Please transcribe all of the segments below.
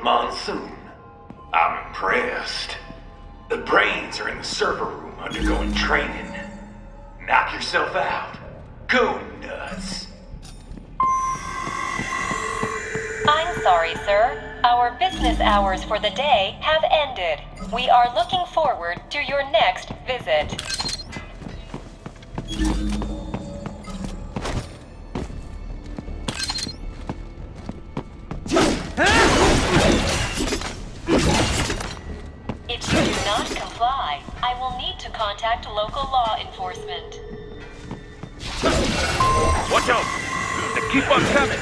Monsoon. I'm impressed. The brains are in the server room undergoing training. Knock yourself out. Go nuts. I'm sorry, sir. Our business hours for the day have ended. We are looking forward to your next visit. If you do not comply, I will need to contact local law enforcement. Watch out! They keep on coming!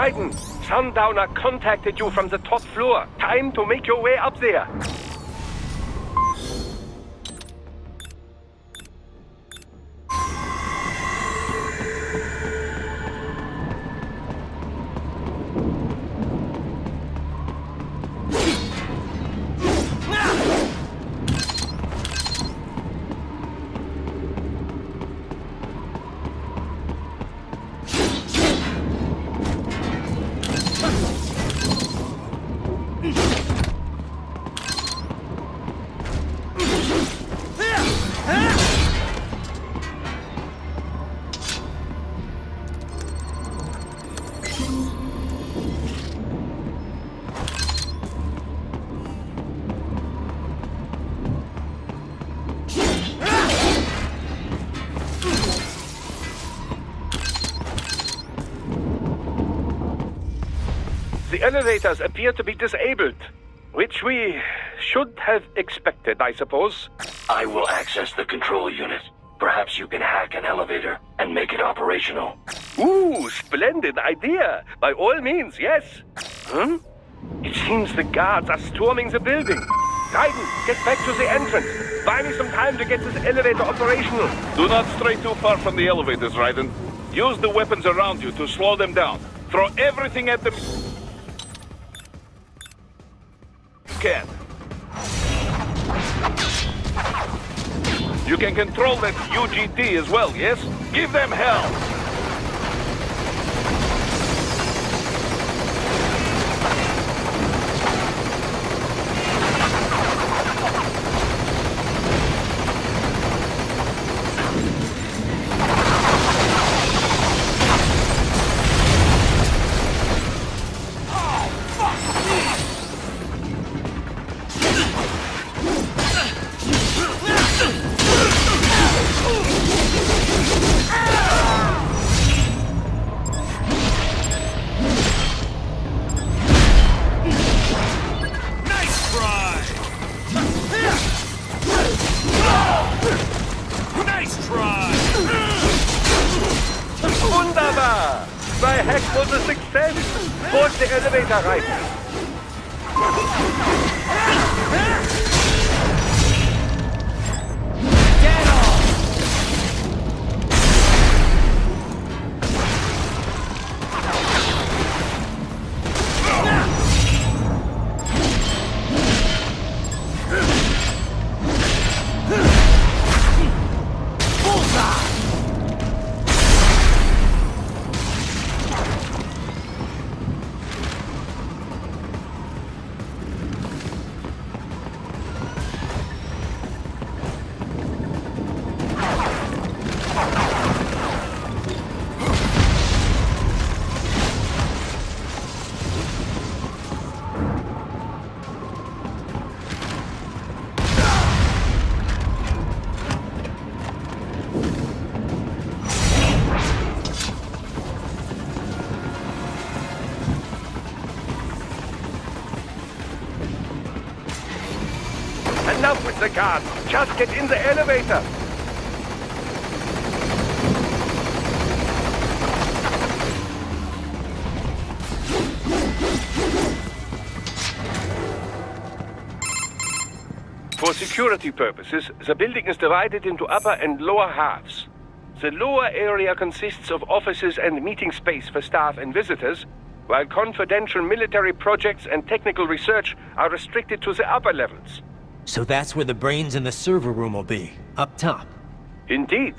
Raiden, Sundowner contacted you from the top floor. Time to make your way up there. The elevators appear to be disabled, which we should have expected, I suppose. I will access the control unit. Perhaps you can hack an elevator and make it operational. Ooh, splendid idea. By all means, yes. Huh? It seems the guards are storming the building. Raiden, get back to the entrance. Buy me some time to get this elevator operational. Do not stray too far from the elevators, Raiden. Use the weapons around you to slow them down. Throw everything at them you can. You can control that UGT as well, yes? Give them hell! elevator reiten. Enough with the guards. Just get in the elevator. For security purposes, the building is divided into upper and lower halves. The lower area consists of offices and meeting space for staff and visitors, while confidential military projects and technical research are restricted to the upper levels. So that's where the brains in the server room will be, up top. Indeed.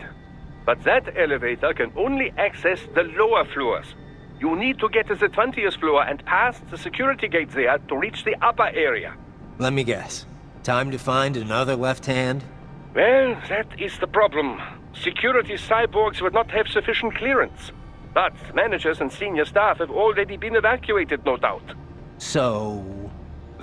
But that elevator can only access the lower floors. You need to get to the 20th floor and pass the security gate there to reach the upper area. Let me guess. Time to find another left hand? Well, that is the problem. Security cyborgs would not have sufficient clearance. But managers and senior staff have already been evacuated, no doubt. So...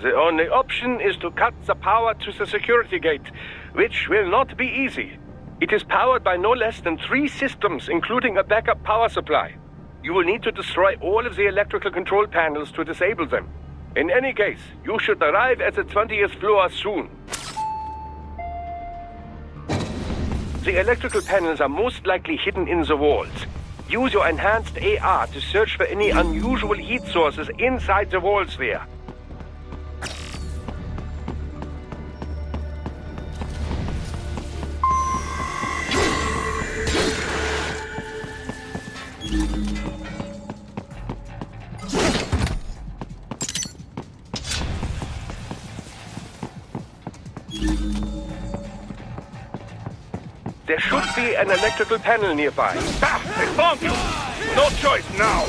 The only option is to cut the power to the security gate, which will not be easy. It is powered by no less than 3 systems, including a backup power supply. You will need to destroy all of the electrical control panels to disable them. In any case, you should arrive at the 20th floor soon. The electrical panels are most likely hidden in the walls. Use your enhanced AR to search for any unusual heat sources inside the walls there. There should be an electrical panel nearby. Ah, I found you! No choice now!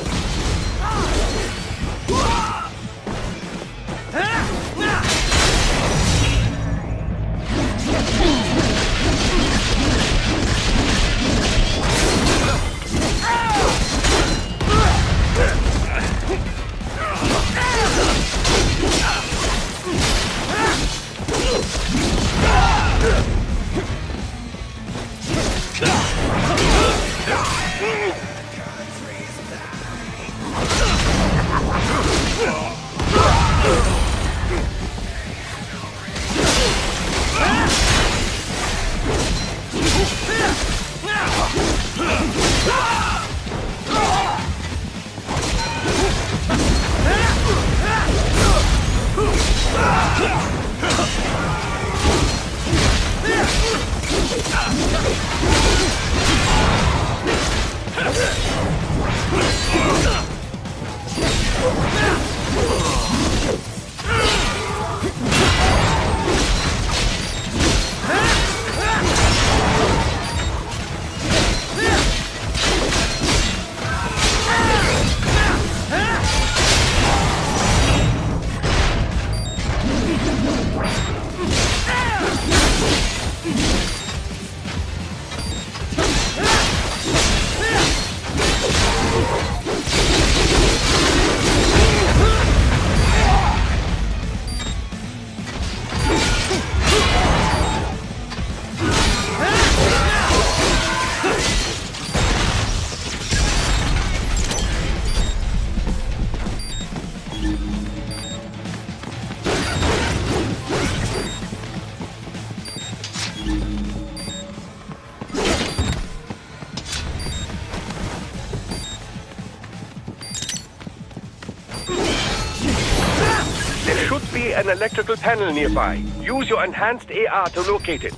should be an electrical panel nearby. Use your enhanced AR to locate it.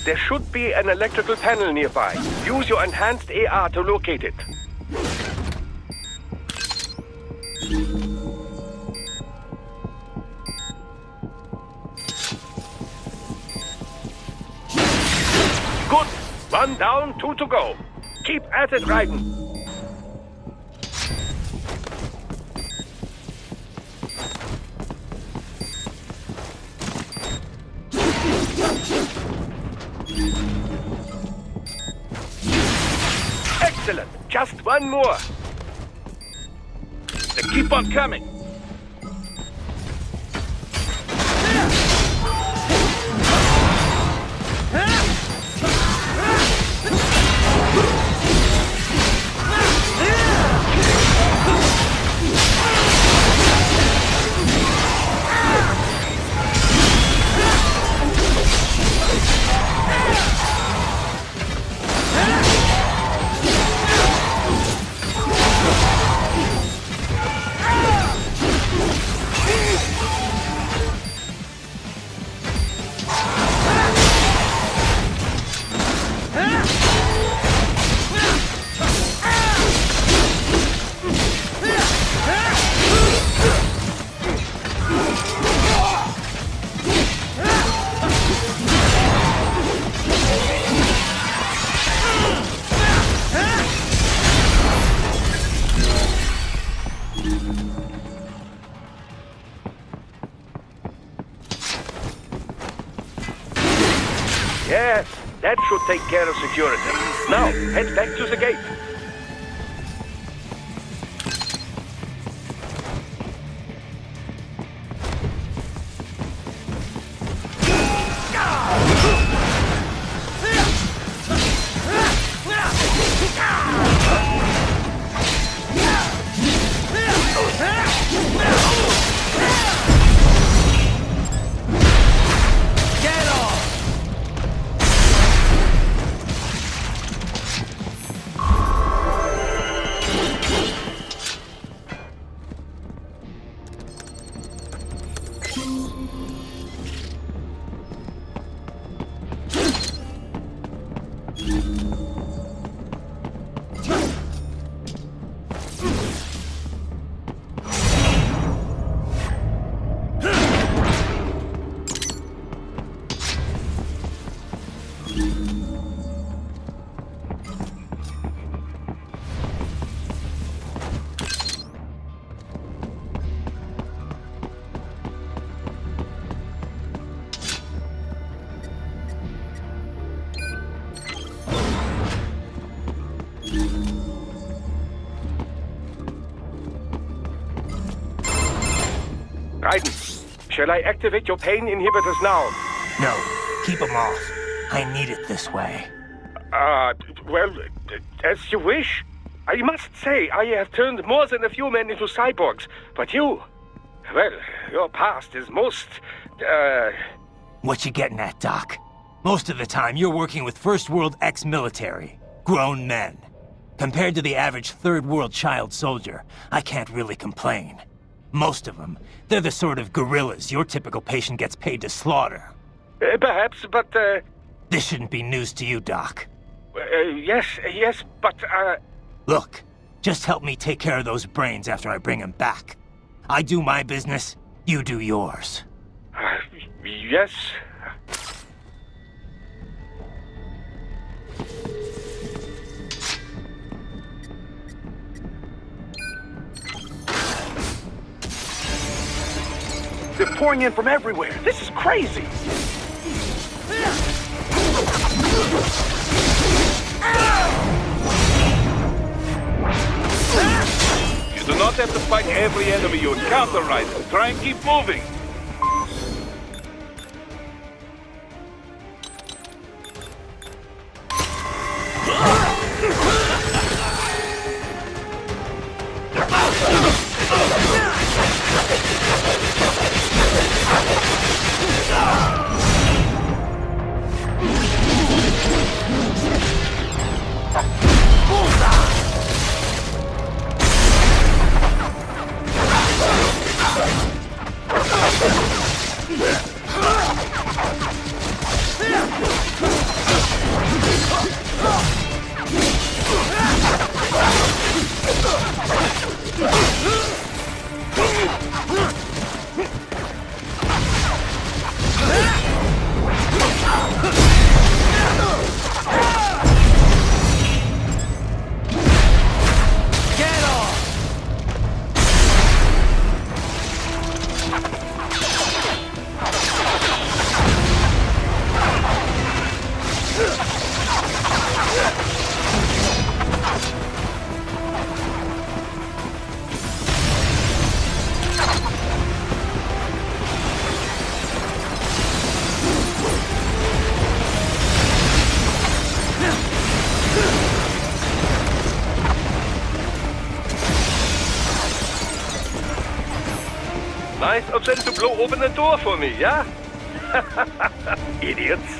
There should be an electrical panel nearby. Use your enhanced AR to locate it. Good. 1 down, 2 to go. Keep at it, Raiden. Excellent. Just 1 more. They keep on coming. Yes, that should take care of security. Now, head back to the gate. Raiden, shall I activate your pain inhibitors now? No, keep them off. I need it this way. Well, as you wish. I must say, I have turned more than a few men into cyborgs, but you... Well, your past is most, What you getting at, Doc? Most of the time, you're working with First World ex-military. Grown men. Compared to the average Third World child soldier, I can't really complain. Most of them, they're the sort of guerrillas your typical patient gets paid to slaughter. Perhaps, but, This shouldn't be news to you, Doc. yes, but, Look, just help me take care of those brains after I bring them back. I do my business, you do yours. Yes. They're pouring in from everywhere. This is crazy. You do not have to fight every enemy you encounter, Raiden. Try and keep moving. Nice of them to blow open the door for me, yeah? Idiots.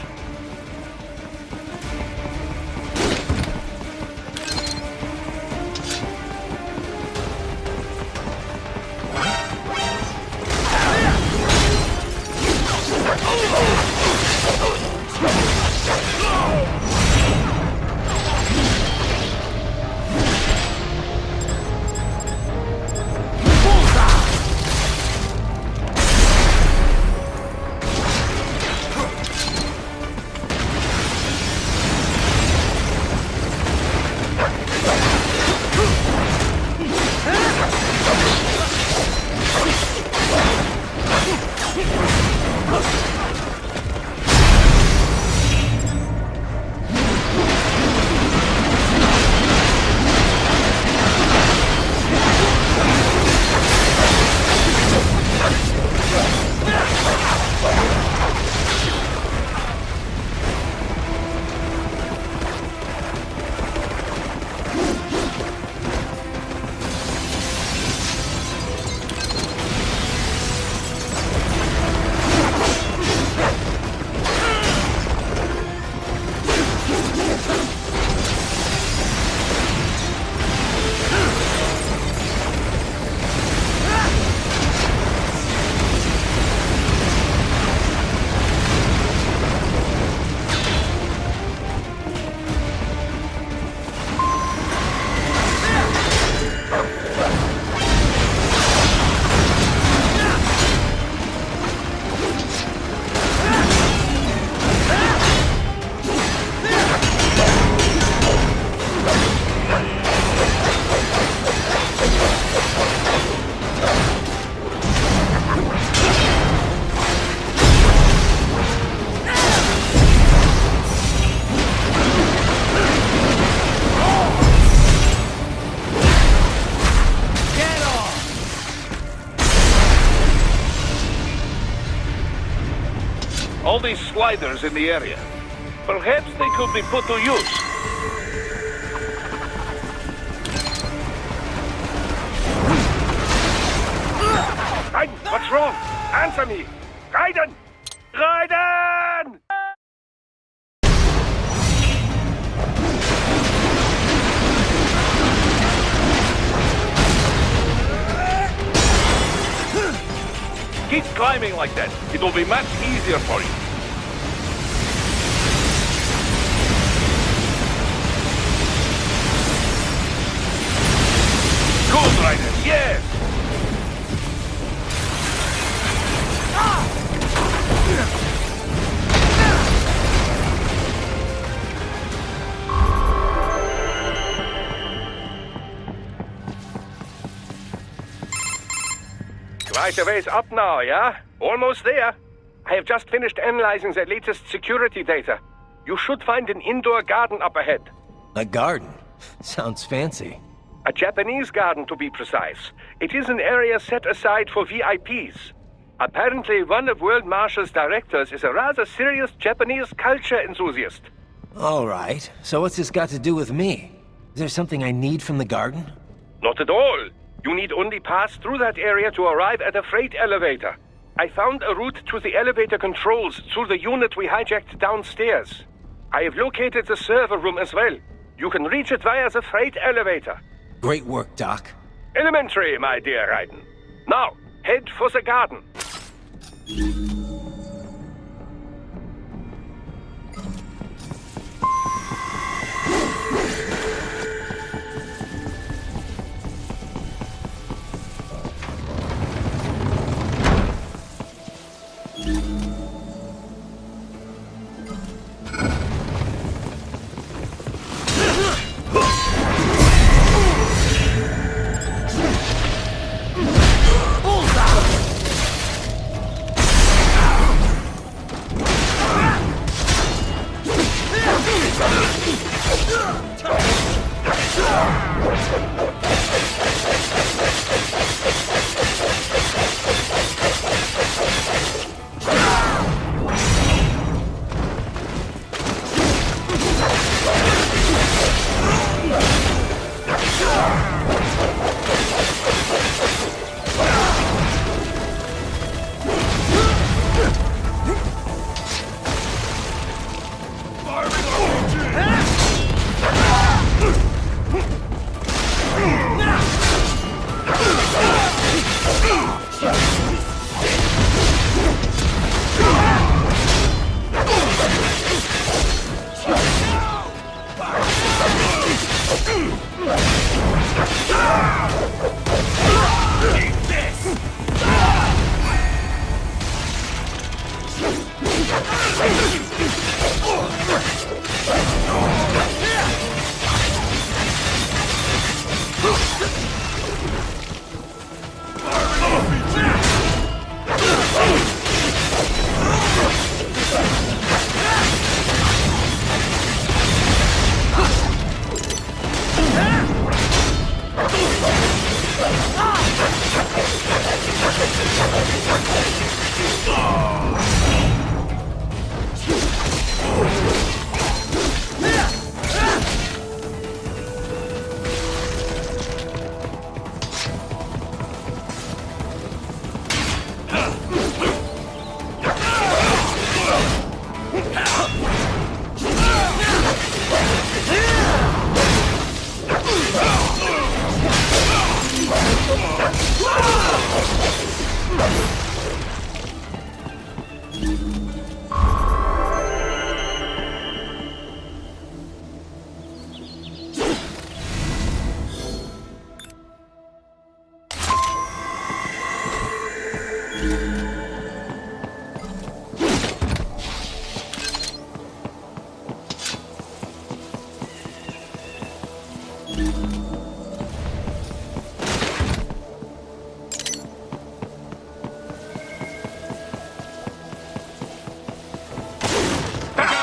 All these sliders in the area. Perhaps they could be put to use. Raiden, what's wrong? Answer me! Raiden! Raiden! Keep climbing like that. It will be much easier for you. Good, Raiden. Yes! Quite a ways up now, yeah? Almost there. I have just finished analyzing the latest security data. You should find an indoor garden up ahead. A garden? Sounds fancy. A Japanese garden, to be precise. It is an area set aside for VIPs. Apparently, one of World Marshall's directors is a rather serious Japanese culture enthusiast. All right. So what's this got to do with me? Is there something I need from the garden? Not at all. You need only pass through that area to arrive at a freight elevator. I found a route to the elevator controls through the unit we hijacked downstairs. I have located the server room as well. You can reach it via the freight elevator. Great work, Doc. Elementary, my dear Raiden. Now, head for the garden.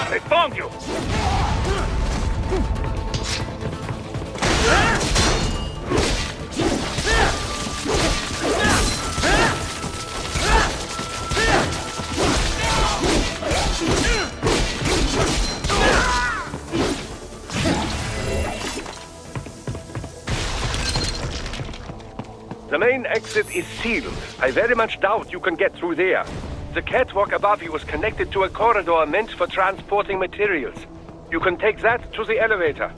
They found you! The main exit is sealed. I very much doubt you can get through there. The catwalk above you is connected to a corridor meant for transporting materials. You can take that to the elevator.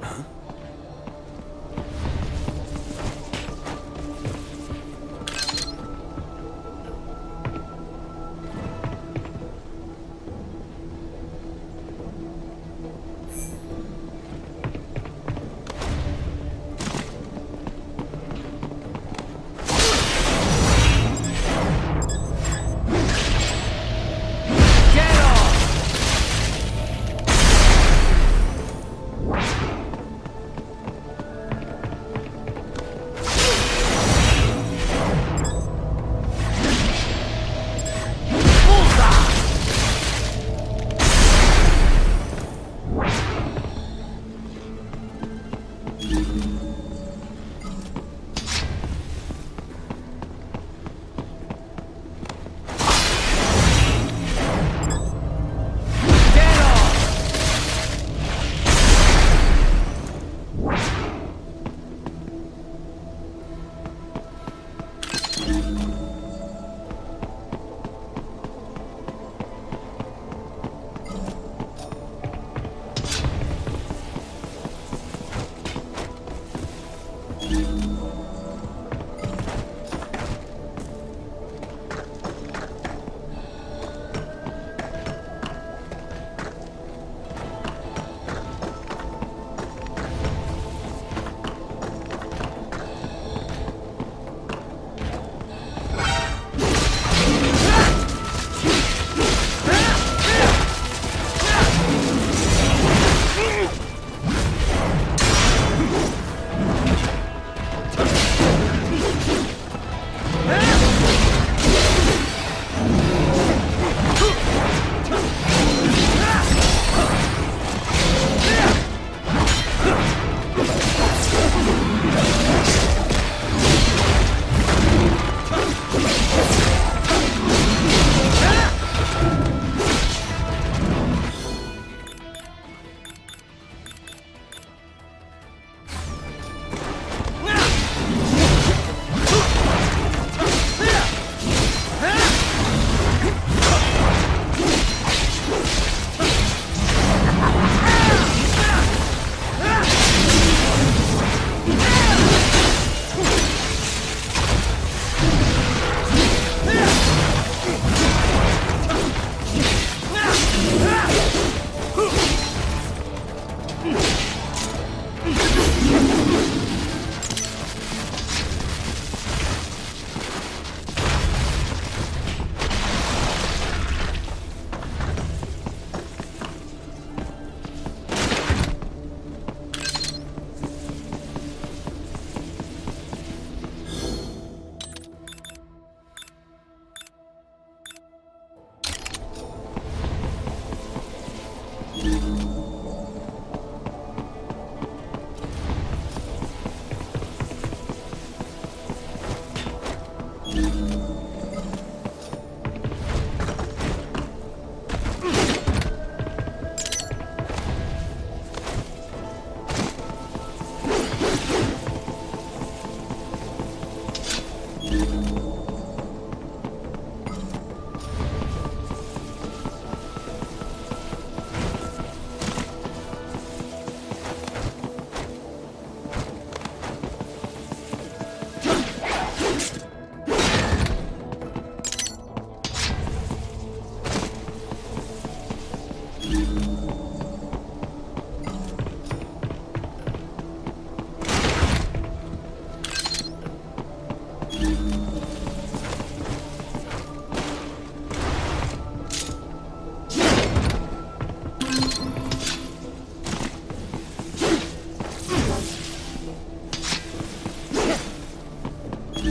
All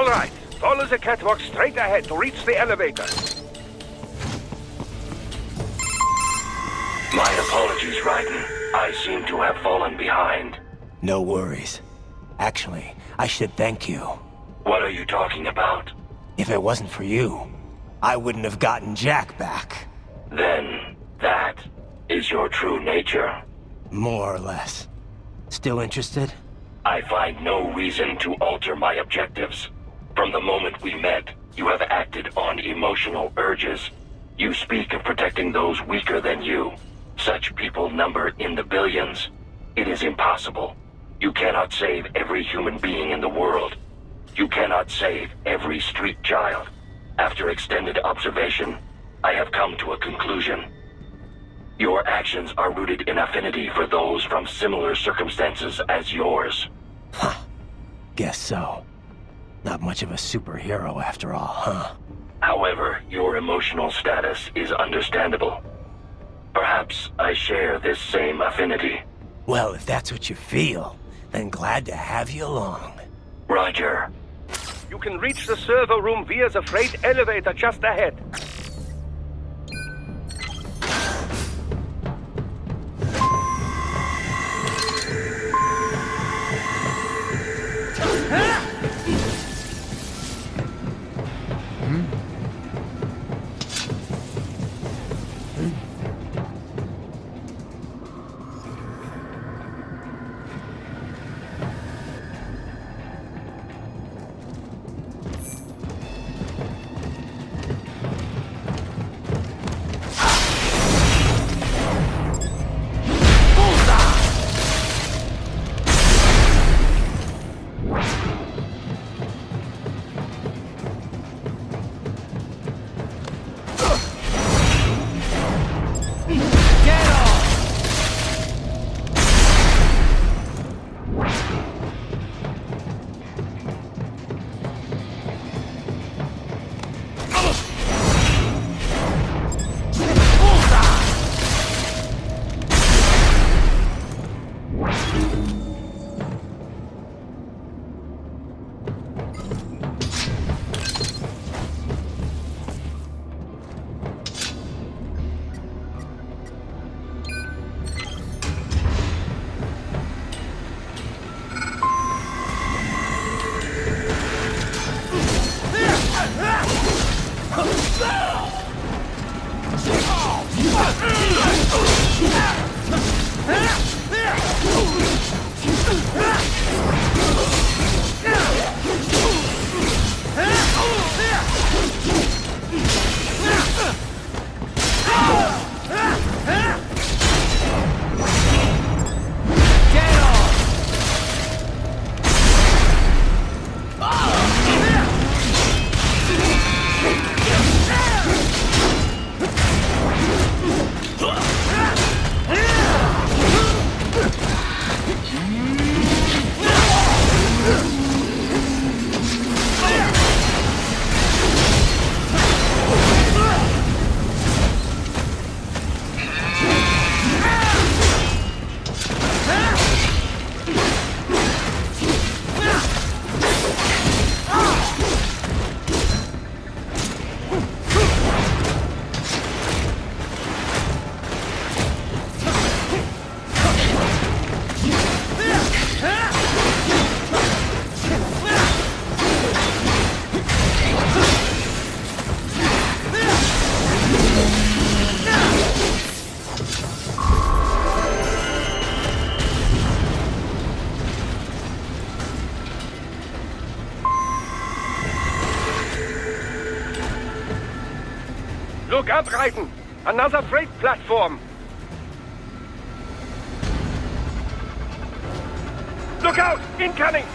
right. Follow the catwalk straight ahead to reach the elevator. My apologies, Raiden. I seem to have fallen behind. No worries. Actually, I should thank you. What are you talking about? If it wasn't for you, I wouldn't have gotten Jack back. Then, that is your true nature. More or less. Still interested? I find no reason to alter my objectives. From the moment we met, you have acted on emotional urges. You speak of protecting those weaker than you. Such people number in the billions. It is impossible. You cannot save every human being in the world. You cannot save every street child. After extended observation, I have come to a conclusion. Your actions are rooted in affinity for those from similar circumstances as yours. Huh. Guess so. Not much of a superhero after all, huh? However, your emotional status is understandable. Perhaps I share this same affinity. Well, if that's what you feel, then glad to have you along. Roger. You can reach the server room via the freight elevator just ahead. Look up, Raiden! Another freight platform! Look out! Incoming!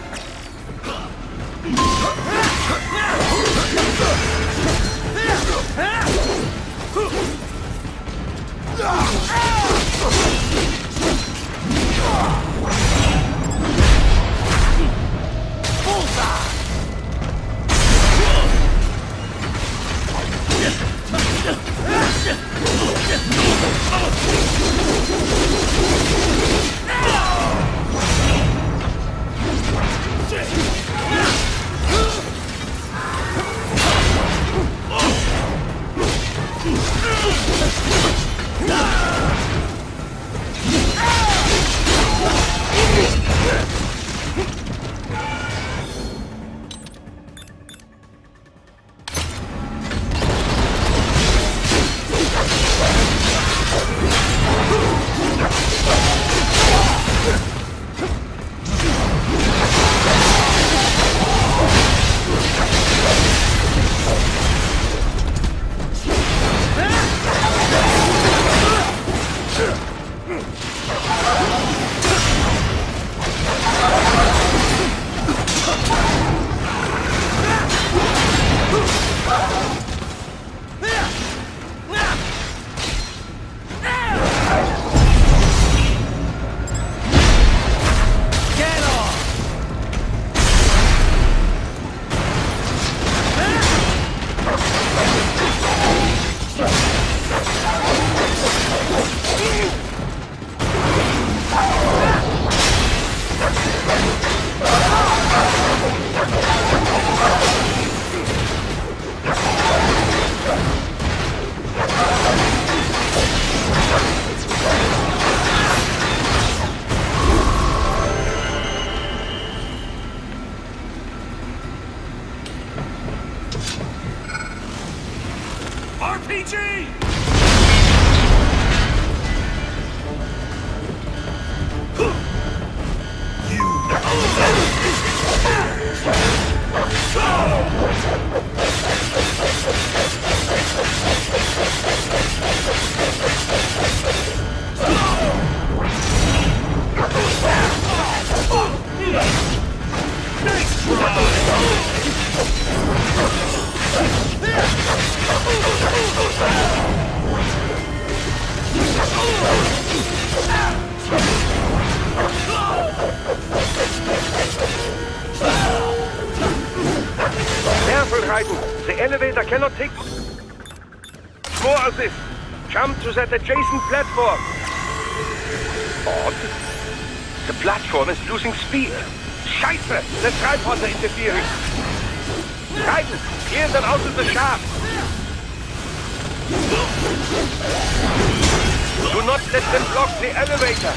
Raijingu. The elevator cannot take more of this. Jump to that adjacent platform. Odd. The platform is losing speed. Scheiße! The tripods are interfering. Raiden, clear them out of the shaft. Do not let them block the elevator.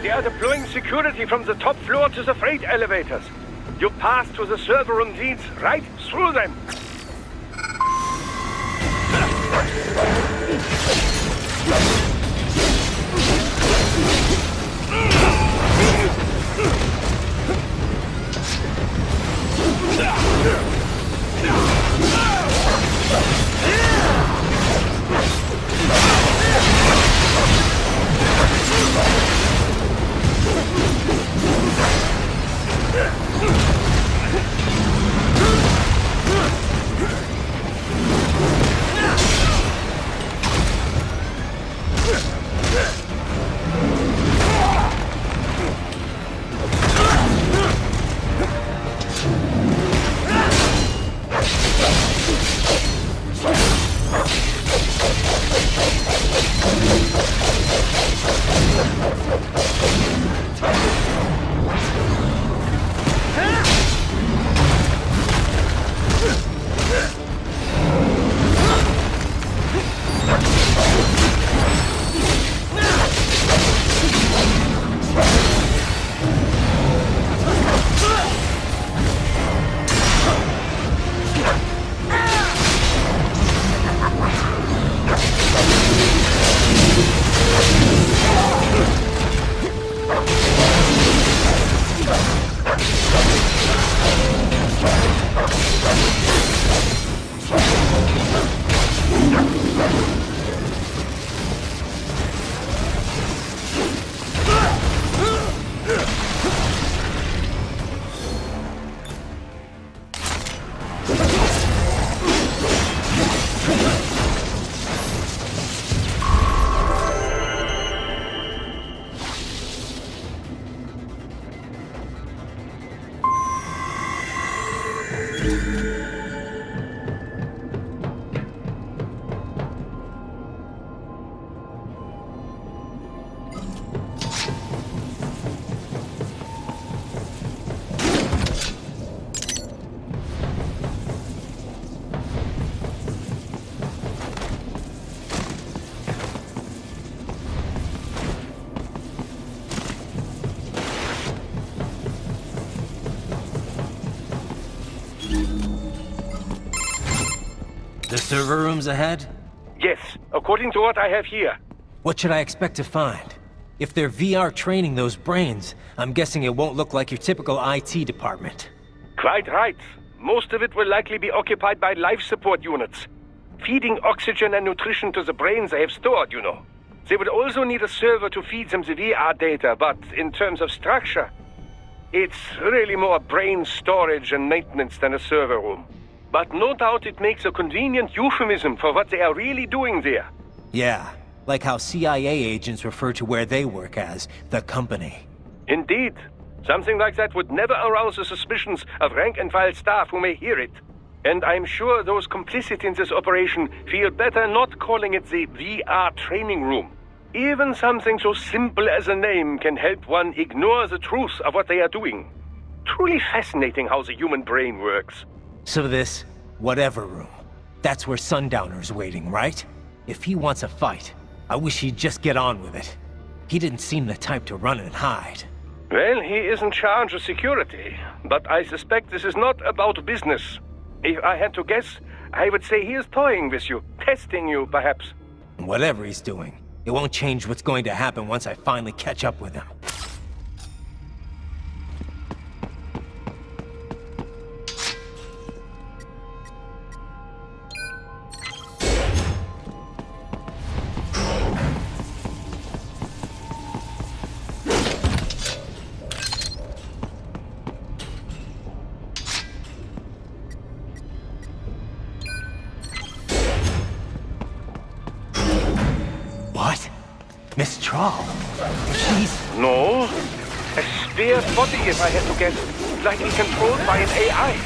They are deploying security from the top floor to the freight elevators. You pass to the server room leads right through them. The server room's ahead? Yes, according to what I have here. What should I expect to find? If they're VR training those brains, I'm guessing it won't look like your typical IT department. Quite right. Most of it will likely be occupied by life support units. Feeding oxygen and nutrition to the brains they have stored, you know. They would also need a server to feed them the VR data, but in terms of structure, it's really more brain storage and maintenance than a server room. But no doubt it makes a convenient euphemism for what they are really doing there. Yeah, like how CIA agents refer to where they work as the company. Indeed. Something like that would never arouse the suspicions of rank-and-file staff who may hear it. And I'm sure those complicit in this operation feel better not calling it the VR training room. Even something so simple as a name can help one ignore the truth of what they are doing. Truly fascinating how the human brain works. So this, whatever room, that's where Sundowner's waiting, right? If he wants a fight, I wish he'd just get on with it. He didn't seem the type to run and hide. Well, he is in charge of security, but I suspect this is not about business. If I had to guess, I would say he is toying with you, testing you, perhaps. Whatever he's doing, it won't change what's going to happen once I finally catch up with him. Miss Troll. She's... No. A spare body, if I had to guess. Likely controlled by an AI.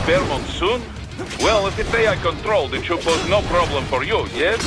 Spare monsoon? Well, if it's AI controlled, it should pose no problem for you, yes?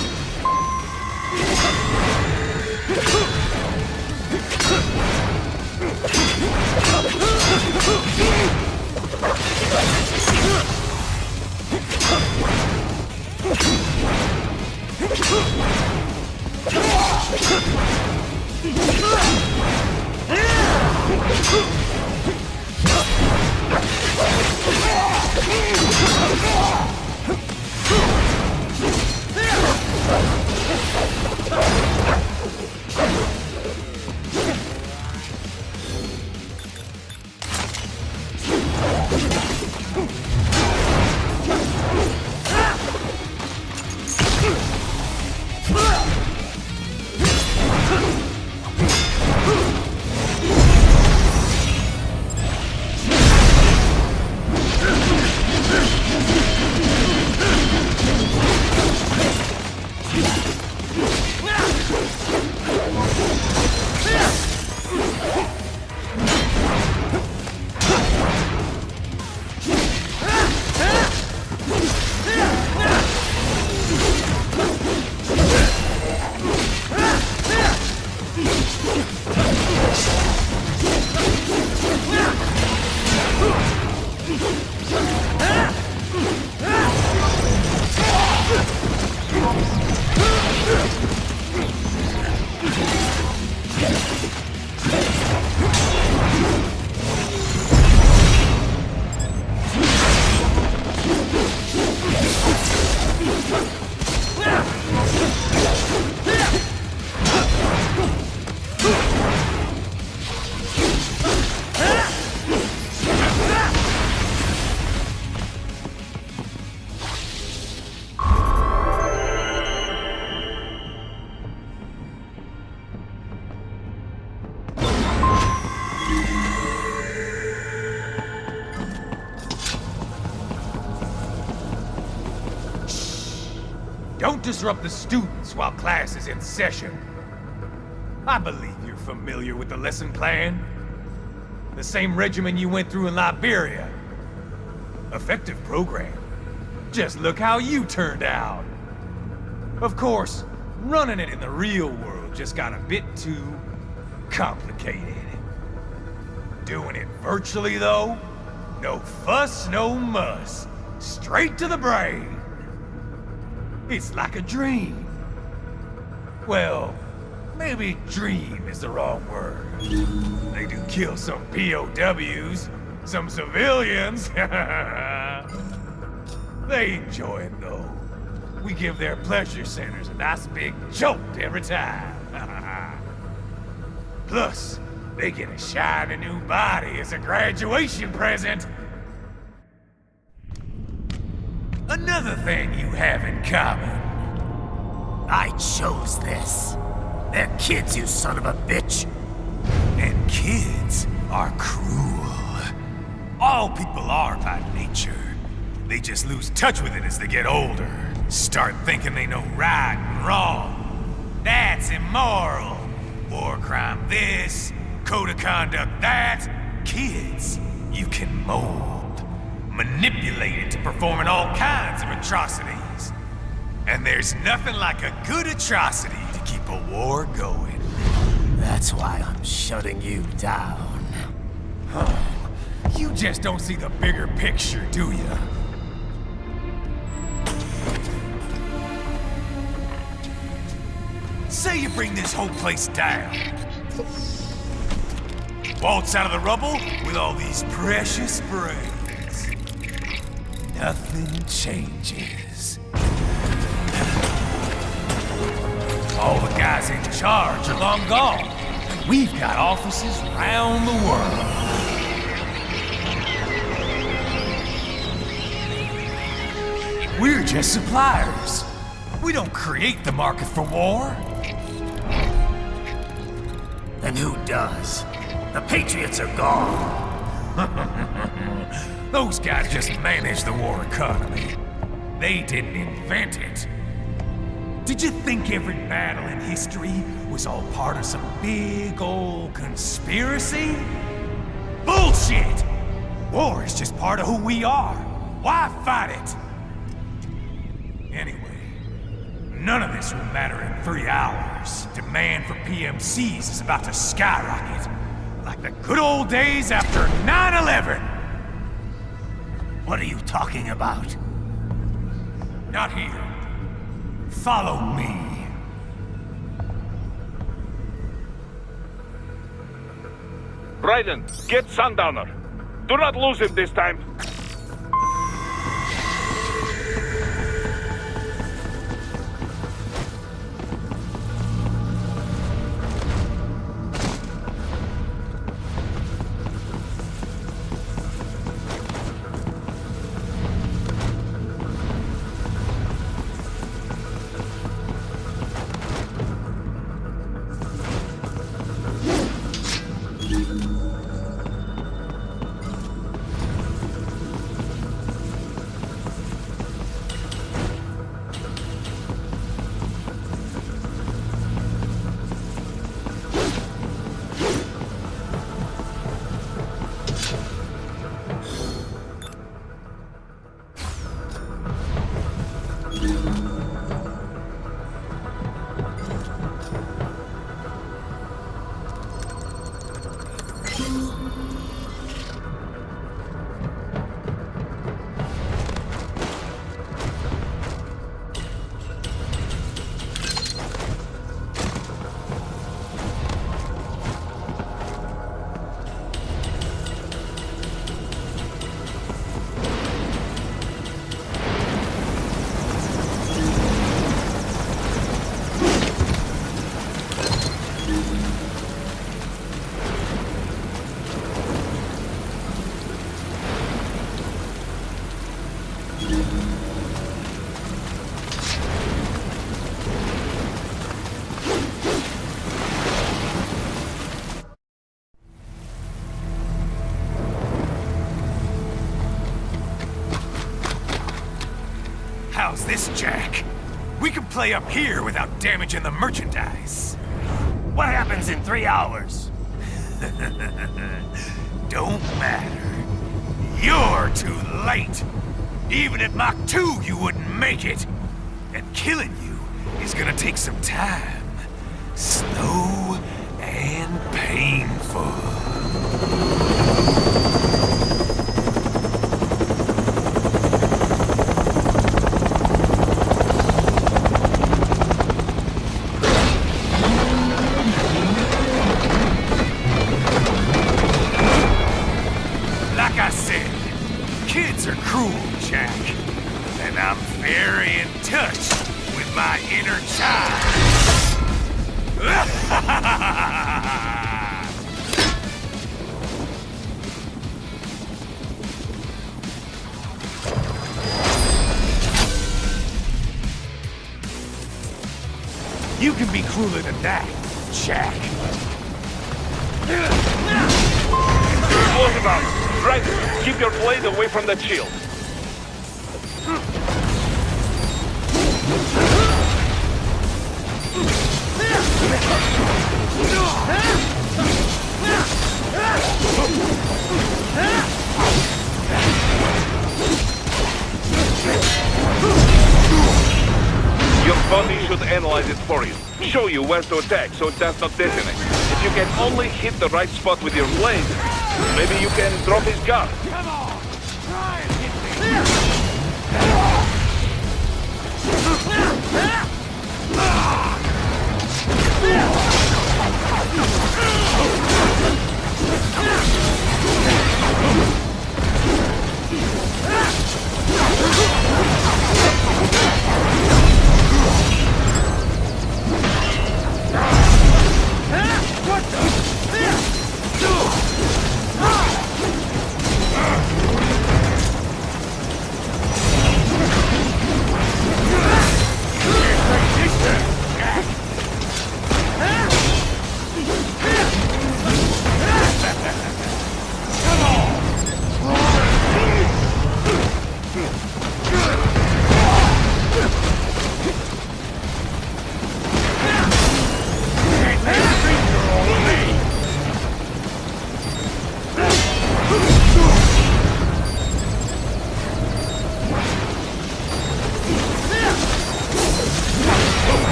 Don't disrupt the students while class is in session. I believe you're familiar with the lesson plan. The same regimen you went through in Liberia. Effective program. Just look how you turned out. Of course, running it in the real world just got a bit too complicated. Doing it virtually, though? No fuss, no muss. Straight to the brain. It's like a dream. Well, maybe dream is the wrong word. They do kill some POWs, some civilians. They enjoy it, though. We give their pleasure centers a nice big jolt every time. Plus, they get a shiny new body as a graduation present. Another thing you have in common. I chose this. They're kids, you son of a bitch. And kids are cruel. All people are by nature. They just lose touch with it as they get older. Start thinking they know right and wrong. That's immoral. War crime this, code of conduct that. Kids, you can mold, manipulate it to performing all kinds of atrocities. And there's nothing like a good atrocity to keep a war going. That's why I'm shutting you down. You just don't see the bigger picture, do you? Say you bring this whole place down. Waltz out of the rubble with all these precious brains. Nothing changes. All the guys in charge are long gone, and we've got offices around the world. We're just suppliers. We don't create the market for war. Then who does? The Patriots are gone. Those guys just manage the war economy. They didn't invent it. Did you think every battle in history was all part of some big old conspiracy? Bullshit! War is just part of who we are. Why fight it? Anyway, none of this will matter in 3 hours. Demand for PMCs is about to skyrocket. Like the good old days after 9/11. What are you talking about? Not here. Follow me. Raiden, get Sundowner. Do not lose him this time. How's this, Jack? We can play up here without damaging the merchandise. What happens in 3 hours? Don't matter. You're too late. Even at Mach 2, you wouldn't make it. And killing you is gonna take some time. Slow and painful. Like I said, kids are cruel, Jack. And I'm very in touch with my inner child. You can be crueler than that, Jack. Explosive out. Right. Keep your blade away from that shield. Your body should analyze it for you. Show you where to attack so it does not detonate. If you can only hit the right spot with your blade, maybe you can drop his guard. Come on! Try and hit me!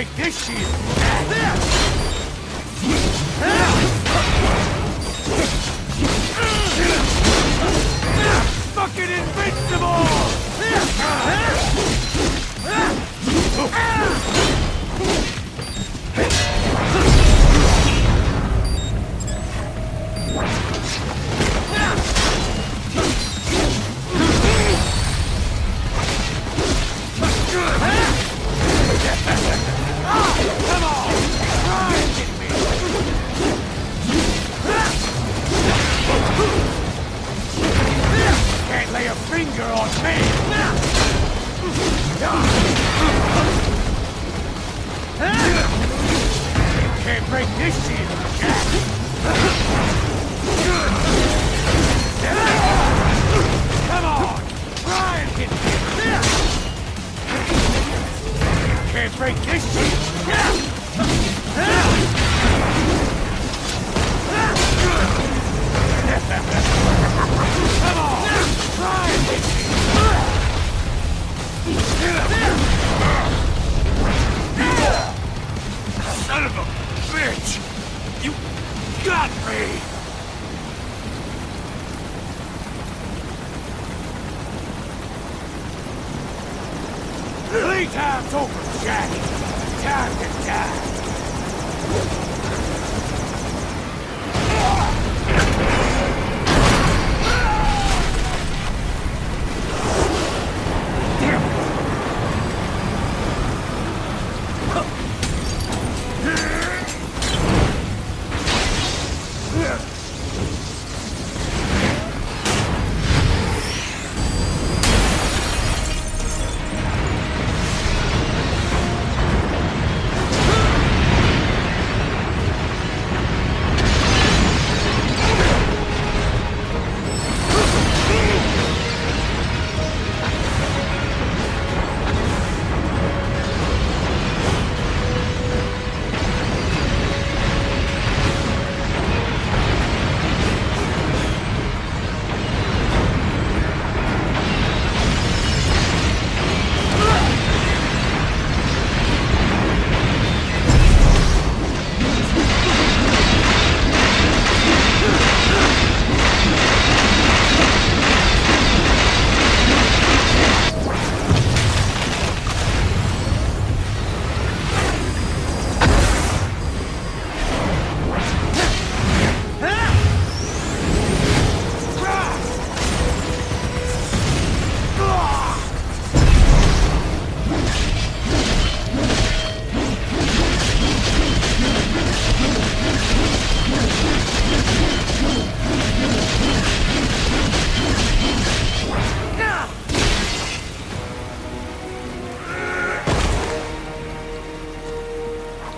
break this shield! Fucking invincible! Come on! Try and get me! Can't lay a finger on me! Can't break this shield, Jack! Come on! Try and get me! Can't break this shield! Come on! Try and get me! Son of a bitch! You got me! Playtime's over, Jack! Time to die!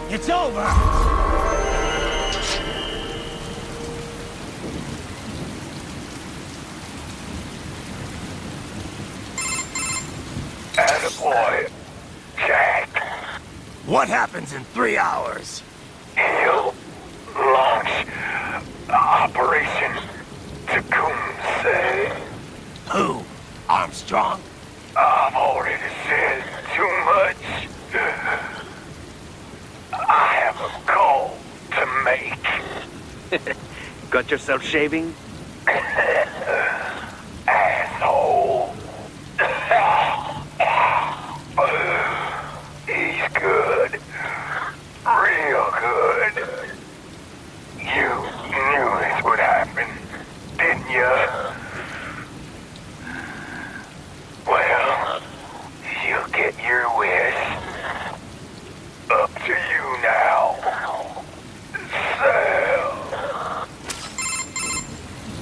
It's over! Attaboy, Jack. What happens in 3 hours? He'll launch Operation Tecumseh. Who? Armstrong? I've already said too much. I have a call to make. Got yourself shaving? Asshole. He's good. Real good. You knew this would happen, didn't you? Well, you'll get your wish. Up to you now. Sal.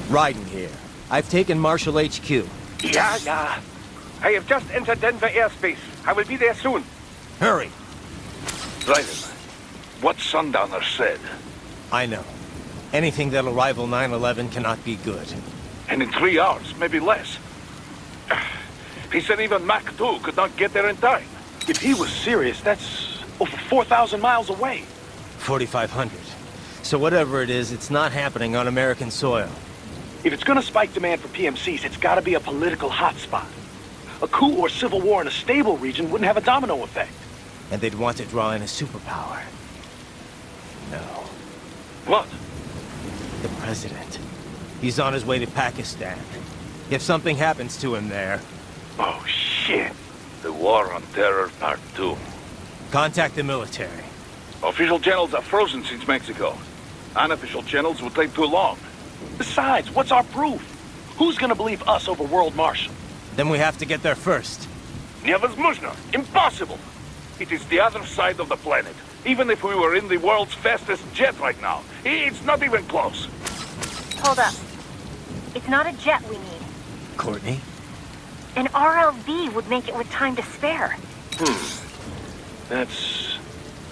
Raiden here. I've taken Marshall HQ. Yeah. I have just entered Denver airspace. I will be there soon. Hurry. Raiden, what Sundowner said. I know. Anything that'll rival 9/11 cannot be good. And in 3 hours, maybe less. He said even Mach 2 could not get there in time. If he was serious, that's over 4,000 miles away. 4,500. So whatever it is, it's not happening on American soil. If it's gonna spike demand for PMCs, it's gotta be a political hotspot. A coup or civil war in a stable region wouldn't have a domino effect. And they'd want to draw in a superpower. No. What? The president. He's on his way to Pakistan. If something happens to him there... Oh, shit. The War on Terror Part 2. Contact the military. Official channels are frozen since Mexico. Unofficial channels would take too long. Besides, what's our proof? Who's gonna believe us over World Marshal? Then we have to get there first. Невозможно. Impossible. It is the other side of the planet. Even if we were in the world's fastest jet right now, it's not even close. Hold up. It's not a jet we need. Courtney? An RLV would make it with time to spare. That's...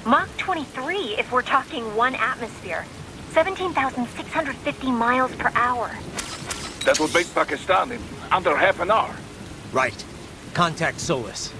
Mach 23 if we're talking 1 atmosphere. 17,650 miles per hour. That would make Pakistan in under half an hour. Right. Contact Solus.